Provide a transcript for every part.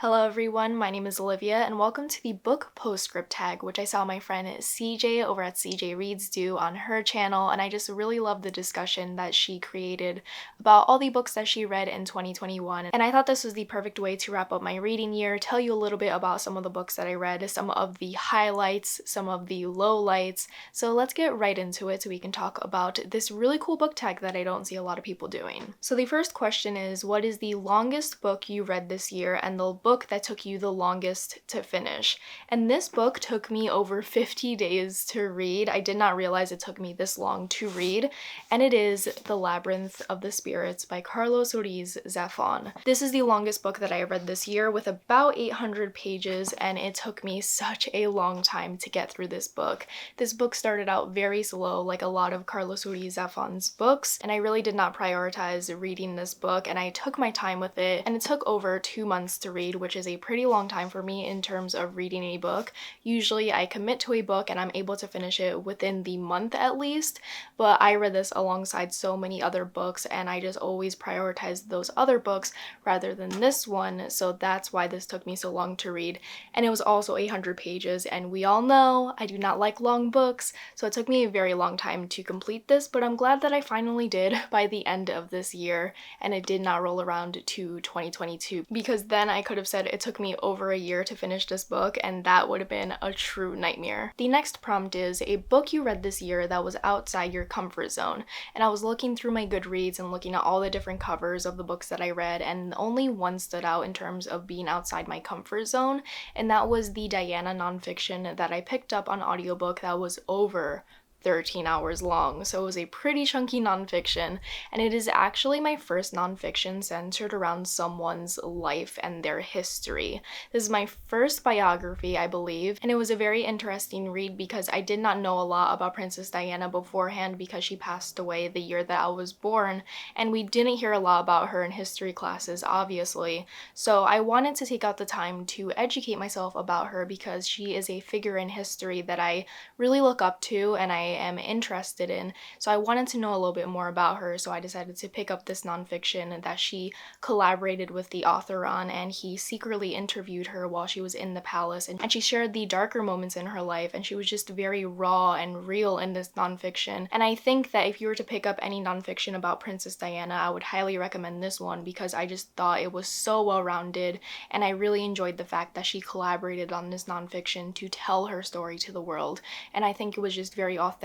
Hello everyone, my name is Olivia and welcome to the book Postscript tag, which I saw my friend CJ over at CJ Reads do on her channel, and I just really love the discussion that she created about all the books that she read in 2021. And I thought this was the perfect way to wrap up my reading year, tell you a little bit about some of the books that I read, some of the highlights, some of the lowlights. So let's get right into it so we can talk about this really cool book tag that I don't see a lot of people doing. So the first question is, what is the longest book you read this year and the book that took you the longest to finish? And this book took me over 50 days to read. I did not realize it took me this long to read, and it is The Labyrinth of the Spirits by Carlos Ruiz Zafón. This is the longest book that I read this year with about 800 pages, and it took me such a long time to get through this book. This book started out very slow, like a lot of Carlos Ruiz Zafón's books, and I really did not prioritize reading this book, and I took my time with it, and it took over 2 months to read, which is a pretty long time for me in terms of reading a book. Usually I commit to a book and I'm able to finish it within the month at least, but I read this alongside so many other books and I just always prioritized those other books rather than this one, so that's why this took me so long to read. And it was also 800 pages, and we all know I do not like long books, so it took me a very long time to complete this, but I'm glad that I finally did by the end of this year and it did not roll around to 2022, because then I could have said it took me over a year to finish this book and that would have been a true nightmare. The next prompt is a book you read this year that was outside your comfort zone, and I was looking through my Goodreads and looking at all the different covers of the books that I read, and only one stood out in terms of being outside my comfort zone, and that was the Diana nonfiction that I picked up on audiobook that was over 13 hours long, so it was a pretty chunky nonfiction, and it is actually my first nonfiction centered around someone's life and their history. This is my first biography, I believe, and it was a very interesting read because I did not know a lot about Princess Diana beforehand because she passed away the year that I was born, and we didn't hear a lot about her in history classes, obviously, so I wanted to take out the time to educate myself about her because she is a figure in history that I really look up to and I am interested in, so I wanted to know a little bit more about her, so I decided to pick up this nonfiction that she collaborated with the author on, and he secretly interviewed her while she was in the palace, and she shared the darker moments in her life, and she was just very raw and real in this nonfiction. And I think that if you were to pick up any nonfiction about Princess Diana, I would highly recommend this one because I just thought it was so well-rounded, and I really enjoyed the fact that she collaborated on this nonfiction to tell her story to the world, and I think it was just very authentic,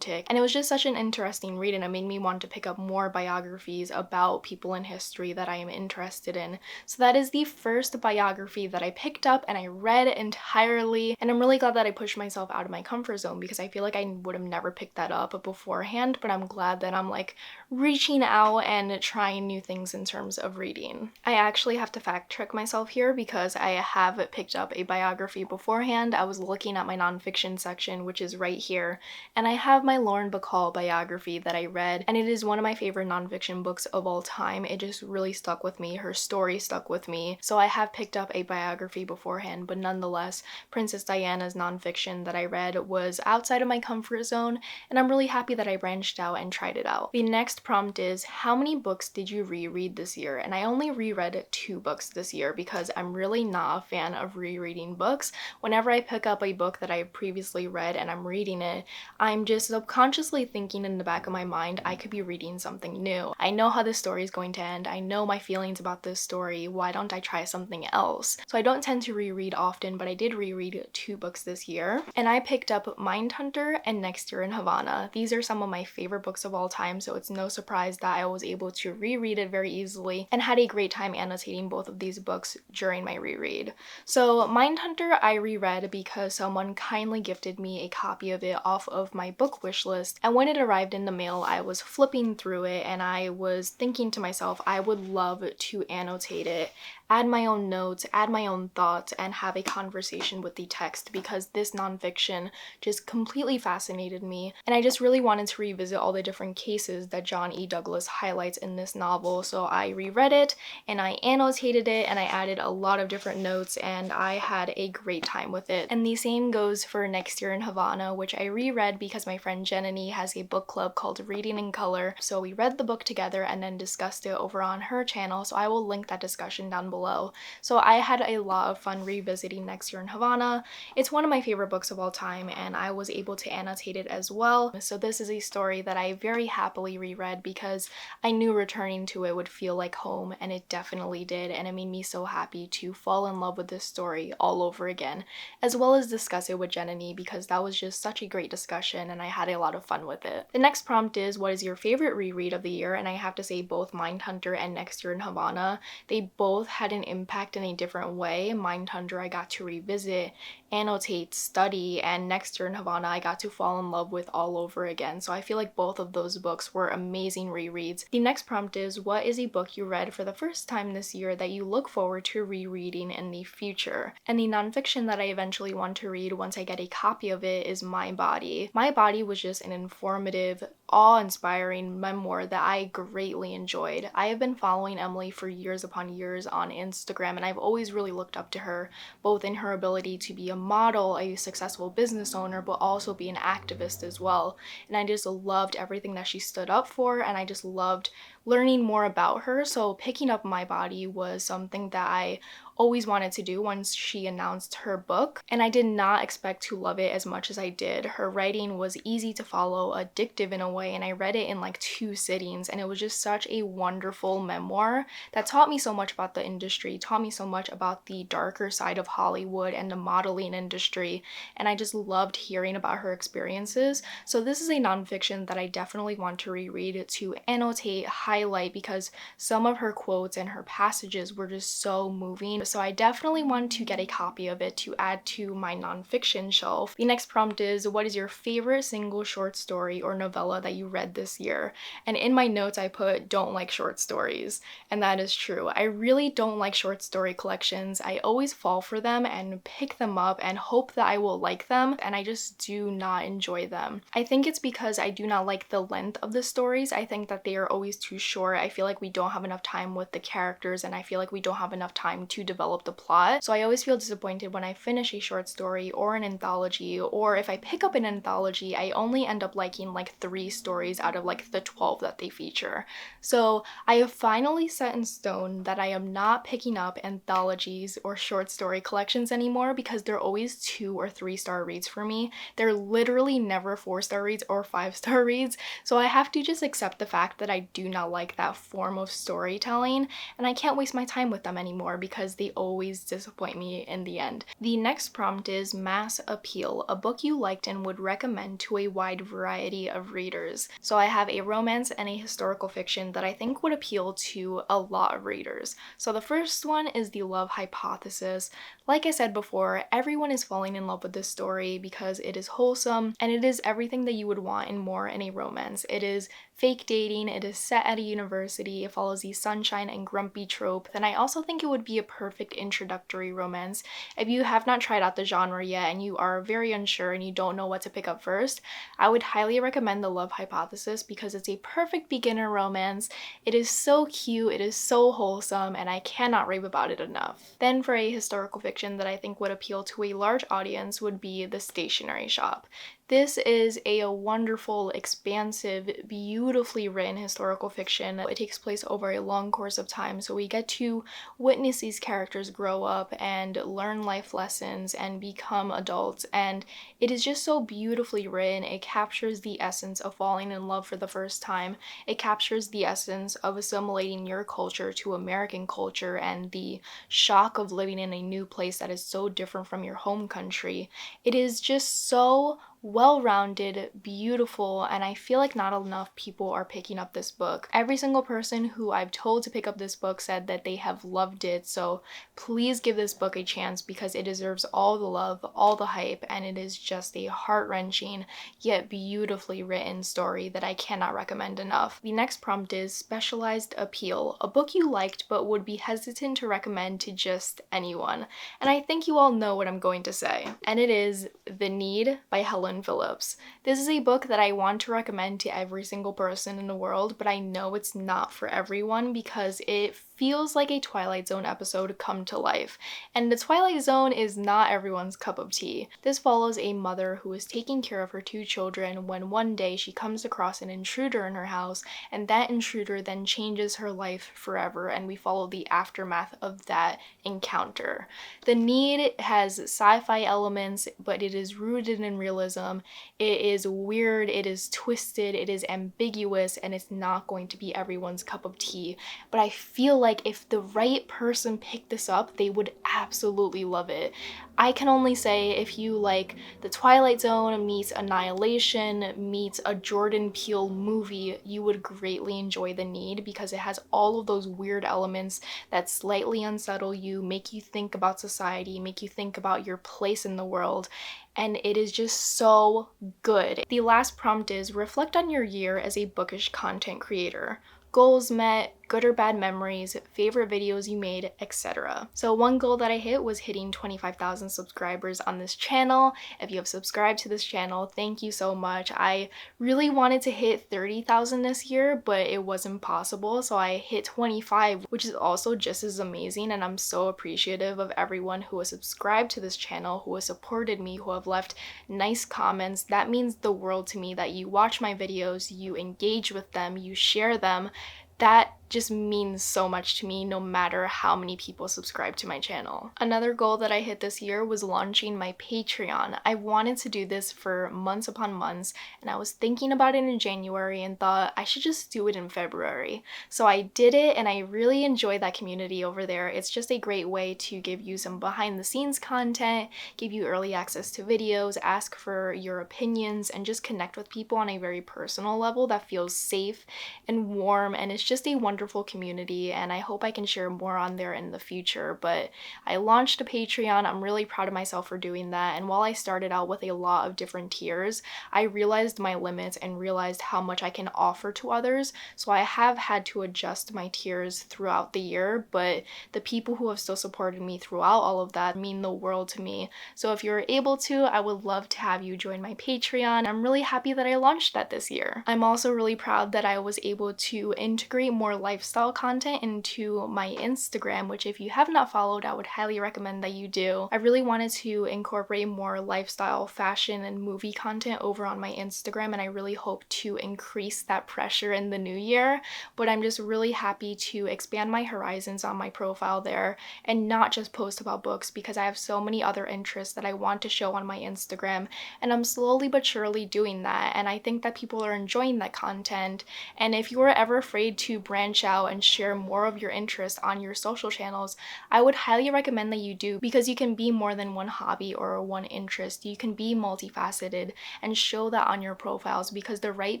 and it was just such an interesting read, and it made me want to pick up more biographies about people in history that I am interested in. So that is the first biography that I picked up and I read entirely, and I'm really glad that I pushed myself out of my comfort zone because I feel like I would have never picked that up beforehand, but I'm glad that I'm like reaching out and trying new things in terms of reading. I actually have to fact check myself here because I have picked up a biography beforehand. I was looking at my nonfiction section, which is right here, and I have my Lauren Bacall biography that I read, and it is one of my favorite nonfiction books of all time. It just really stuck with me. Her story stuck with me. So I have picked up a biography beforehand, but nonetheless, Princess Diana's nonfiction that I read was outside of my comfort zone, and I'm really happy that I branched out and tried it out. The next prompt is, how many books did you reread this year? And I only reread 2 books this year because I'm really not a fan of rereading books. Whenever I pick up a book that I previously read and I'm reading it, I'm just subconsciously thinking in the back of my mind, I could be reading something new. I know how this story is going to end. I know my feelings about this story. Why don't I try something else? So I don't tend to reread often, but I did reread 2 books this year. And I picked up Mindhunter and Next Year in Havana. These are some of my favorite books of all time, so it's no surprise that I was able to reread it very easily and had a great time annotating both of these books during my reread. So Mindhunter I reread because someone kindly gifted me a copy of it off of my book wish list, and when it arrived in the mail I was flipping through it and I was thinking to myself, I would love to annotate it, add my own notes, add my own thoughts, and have a conversation with the text because this nonfiction just completely fascinated me, and I just really wanted to revisit all the different cases that John E. Douglas highlights in this novel. So I reread it and I annotated it and I added a lot of different notes and I had a great time with it. And the same goes for Next Year in Havana, which I reread because my friend Jenny has a book club called Reading in Color, so we read the book together and then discussed it over on her channel, so I will link that discussion down below below. So I had a lot of fun revisiting Next Year in Havana. It's one of my favorite books of all time, and I was able to annotate it as well. So this is a story that I very happily reread because I knew returning to it would feel like home, and it definitely did, and it made me so happy to fall in love with this story all over again, as well as discuss it with Jen and E because that was just such a great discussion and I had a lot of fun with it. The next prompt is, what is your favorite reread of the year? And I have to say both Mindhunter and Next Year in Havana, they both had an impact in a different way. Mindhunter I got to revisit, annotate, study, and Next Year in Havana I got to fall in love with all over again. So I feel like both of those books were amazing rereads. The next prompt is, what is a book you read for the first time this year that you look forward to rereading in the future? And the nonfiction that I eventually want to read once I get a copy of it is My Body. My Body was just an informative, awe-inspiring memoir that I greatly enjoyed. I have been following Emily for years upon years on Instagram, and I've always really looked up to her, both in her ability to be a model, a successful business owner, but also be an activist as well. And I just loved everything that she stood up for, and I just loved learning more about her. So picking up My Body was something that I always wanted to do once she announced her book, and I did not expect to love it as much as I did. Her writing was easy to follow, addictive in a way, and I read it in like 2 sittings, and it was just such a wonderful memoir that taught me so much about the industry, taught me so much about the darker side of Hollywood and the modeling industry, and I just loved hearing about her experiences. So this is a nonfiction that I definitely want to reread, to annotate, highlight, because some of her quotes and her passages were just so moving. So I definitely want to get a copy of it to add to my nonfiction shelf. The next prompt is, what is your favorite single short story or novella that you read this year? And in my notes I put, don't like short stories, and that is true. I really don't like short story collections. I always fall for them and pick them up and hope that I will like them, and I just do not enjoy them. I think it's because I do not like the length of the stories. I think that they are always too short. I feel like we don't have enough time with the characters, and I feel like we don't have enough time to develop the plot. So I always feel disappointed when I finish a short story or an anthology, or if I pick up an anthology, I only end up liking like 3 stories out of like the 12 that they feature. So I have finally set in stone that I am not picking up anthologies or short story collections anymore because they're always 2 or 3 star reads for me. They're literally never 4-star reads or 5-star reads. So I have to just accept the fact that I do not like that form of storytelling, and I can't waste my time with them anymore because they always disappoint me in the end. The next prompt is Mass Appeal, a book you liked and would recommend to a wide variety of readers. So I have a romance and a historical fiction that I think would appeal to a lot of readers. So the first one is The Love Hypothesis. Like I said before, everyone is falling in love with this story because it is wholesome and it is everything that you would want and more in a romance. It is fake dating, it is set at a university, it follows the sunshine and grumpy trope, and I also think it would be a perfect introductory romance. If you have not tried out the genre yet and you are very unsure and you don't know what to pick up first, I would highly recommend The Love Hypothesis because it's a perfect beginner romance. It is so cute, it is so wholesome, and I cannot rave about it enough. Then for a historical fiction that I think would appeal to a large audience would be The Stationery Shop. This is a wonderful, expansive, beautifully written historical fiction. It takes place over a long course of time, so we get to witness these characters grow up and learn life lessons and become adults, and it is just so beautifully written. It captures the essence of falling in love for the first time. It captures the essence of assimilating your culture to American culture and the shock of living in a new place that is so different from your home country. It is just so well-rounded, beautiful, and I feel like not enough people are picking up this book. Every single person who I've told to pick up this book said that they have loved it, so please give this book a chance because it deserves all the love, all the hype, and it is just a heart-wrenching yet beautifully written story that I cannot recommend enough. The next prompt is Specialized Appeal, a book you liked but would be hesitant to recommend to just anyone. And I think you all know what I'm going to say. And it is The Need by Helen Phillips. This is a book that I want to recommend to every single person in the world, but I know it's not for everyone because it feels like a Twilight Zone episode come to life. And the Twilight Zone is not everyone's cup of tea. This follows a mother who is taking care of her two children when one day she comes across an intruder in her house, and that intruder then changes her life forever, and we follow the aftermath of that encounter. The Need has sci-fi elements, but it is rooted in realism. It is weird, it is twisted, it is ambiguous, and it's not going to be everyone's cup of tea. But I feel like if the right person picked this up, they would absolutely love it. I can only say if you like The Twilight Zone meets Annihilation meets a Jordan Peele movie, you would greatly enjoy The Need, because it has all of those weird elements that slightly unsettle you, make you think about society, make you think about your place in the world, and it is just so good. The last prompt is reflect on your year as a bookish content creator. Goals met, good or bad memories, favorite videos you made, etc. So one goal that I hit was hitting 25,000 subscribers on this channel. If you have subscribed to this channel, thank you so much. I really wanted to hit 30,000 this year, but it wasn't possible, so I hit 25, which is also just as amazing, and I'm so appreciative of everyone who has subscribed to this channel, who has supported me, who have left nice comments. That means the world to me, that you watch my videos, you engage with them, you share them. That just means so much to me, no matter how many people subscribe to my channel. Another goal that I hit this year was launching my Patreon. I wanted to do this for months upon months, and I was thinking about it in January and thought I should just do it in February. So I did it, and I really enjoy that community over there. It's just a great way to give you some behind the scenes content, give you early access to videos, ask for your opinions, and just connect with people on a very personal level that feels safe and warm, and it's just a wonderful community, and I hope I can share more on there in the future. But I launched a Patreon. I'm really proud of myself for doing that, and while I started out with a lot of different tiers, I realized my limits and realized how much I can offer to others, so I have had to adjust my tiers throughout the year, but the people who have still supported me throughout all of that mean the world to me. So if you're able to, I would love to have you join my Patreon. I'm really happy that I launched that this year. I'm also really proud that I was able to integrate more lifestyle content into my Instagram, which if you have not followed, I would highly recommend that you do. I really wanted to incorporate more lifestyle, fashion, and movie content over on my Instagram, and I really hope to increase that pressure in the new year. But I'm just really happy to expand my horizons on my profile there and not just post about books, because I have so many other interests that I want to show on my Instagram, and I'm slowly but surely doing that, and I think that people are enjoying that content. And if you are ever afraid to branch out and share more of your interests on your social channels, I would highly recommend that you do, because you can be more than one hobby or one interest. You can be multifaceted and show that on your profiles, because the right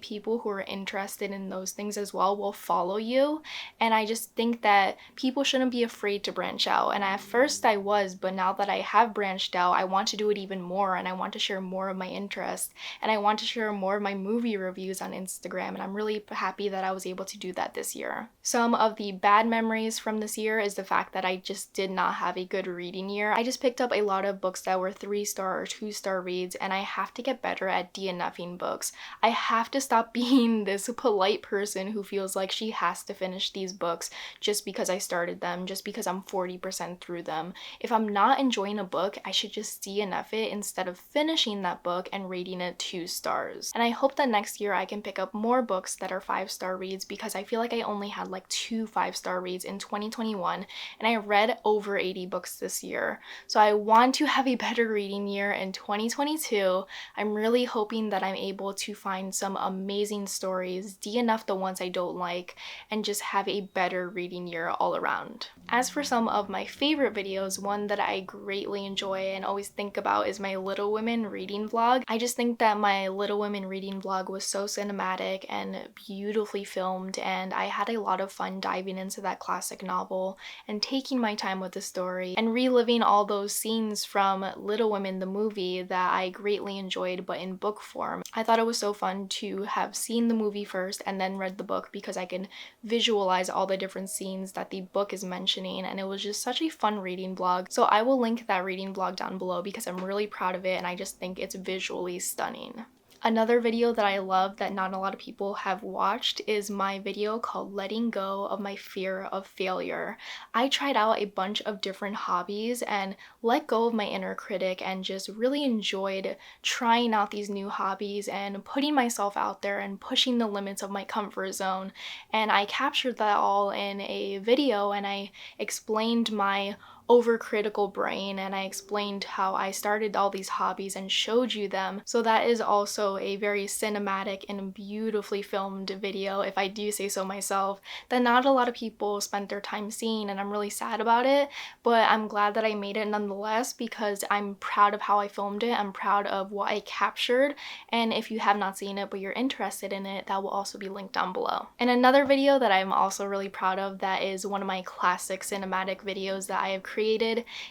people who are interested in those things as well will follow you. And I just think that people shouldn't be afraid to branch out. And at first I was, but now that I have branched out, I want to do it even more, and I want to share more of my interests, and I want to share more of my movie reviews on Instagram, and I'm really happy that I was able to do that this year. Some of the bad memories from this year is the fact that I just did not have a good reading year. I just picked up a lot of books that were 3-star or 2-star reads, and I have to get better at DNFing books. I have to stop being this polite person who feels like she has to finish these books just because I started them, just because I'm 40% through them. If I'm not enjoying a book, I should just DNF it instead of finishing that book and rating it 2 stars. And I hope that next year I can pick up more books that are 5-star reads, because I feel like I only had like 2 5-star reads in 2021, and I read over 80 books this year. So I want to have a better reading year in 2022. I'm really hoping that I'm able to find some amazing stories, DNF the ones I don't like, and just have a better reading year all around. As for some of my favorite videos, one that I greatly enjoy and always think about is my Little Women reading vlog. I just think that my Little Women reading vlog was so cinematic and beautifully filmed, and I had a lot of fun diving into that classic novel and taking my time with the story and reliving all those scenes from Little Women the movie that I greatly enjoyed but in book form. I thought it was so fun to have seen the movie first and then read the book, because I can visualize all the different scenes that the book is mentioning, and it was just such a fun reading vlog. So I will link that reading vlog down below, because I'm really proud of it and I just think it's visually stunning. Another video that I love that not a lot of people have watched is my video called Letting Go of My Fear of Failure. I tried out a bunch of different hobbies and let go of my inner critic and just really enjoyed trying out these new hobbies and putting myself out there and pushing the limits of my comfort zone. And I captured that all in a video and I explained my overcritical brain and I explained how I started all these hobbies and showed you them. So that is also a very cinematic and beautifully filmed video, if I do say so myself, that not a lot of people spent their time seeing, and I'm really sad about it, but I'm glad that I made it nonetheless because I'm proud of how I filmed it. I'm proud of what I captured, and if you have not seen it but you're interested in it, that will also be linked down below. And another video that I'm also really proud of that is one of my classic cinematic videos that I have created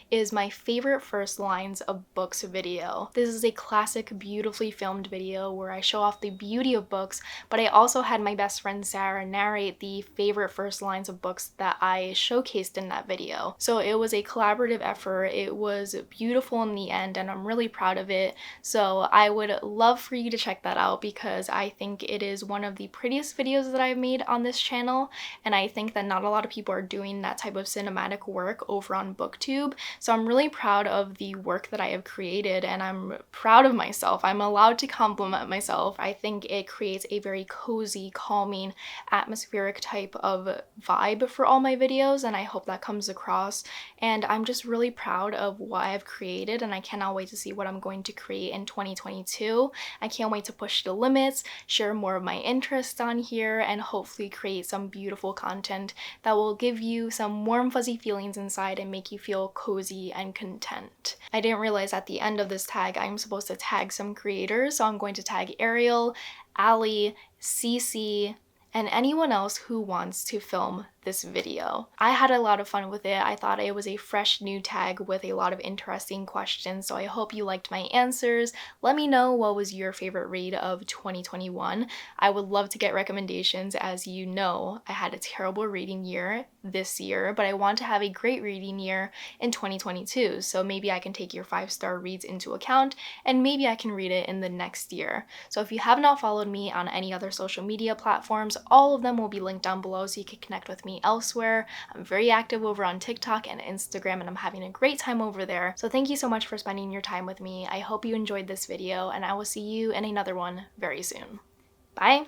is my favorite first lines of books video. This is a classic, beautifully filmed video where I show off the beauty of books, but I also had my best friend Sarah narrate the favorite first lines of books that I showcased in that video. So it was a collaborative effort. It was beautiful in the end and I'm really proud of it. So I would love for you to check that out because I think it is one of the prettiest videos that I've made on this channel, and I think that not a lot of people are doing that type of cinematic work over on BookTube. So I'm really proud of the work that I have created and I'm proud of myself. I'm allowed to compliment myself. I think it creates a very cozy, calming, atmospheric type of vibe for all my videos, and I hope that comes across. And I'm just really proud of what I've created and I cannot wait to see what I'm going to create in 2022. I can't wait to push the limits, share more of my interests on here, and hopefully create some beautiful content that will give you some warm fuzzy feelings inside and make you feel cozy and content. I didn't realize at the end of this tag I'm supposed to tag some creators, so I'm going to tag Ariel, Ali, Cece, and anyone else who wants to film this video. I had a lot of fun with it. I thought it was a fresh new tag with a lot of interesting questions, so I hope you liked my answers. Let me know what was your favorite read of 2021. I would love to get recommendations. As you know, I had a terrible reading year this year, but I want to have a great reading year in 2022, so maybe I can take your 5-star reads into account and maybe I can read it in the next year. So if you have not followed me on any other social media platforms, all of them will be linked down below so you can connect with me elsewhere. I'm very active over on TikTok and Instagram and I'm having a great time over there. So thank you so much for spending your time with me. I hope you enjoyed this video and I will see you in another one very soon. Bye!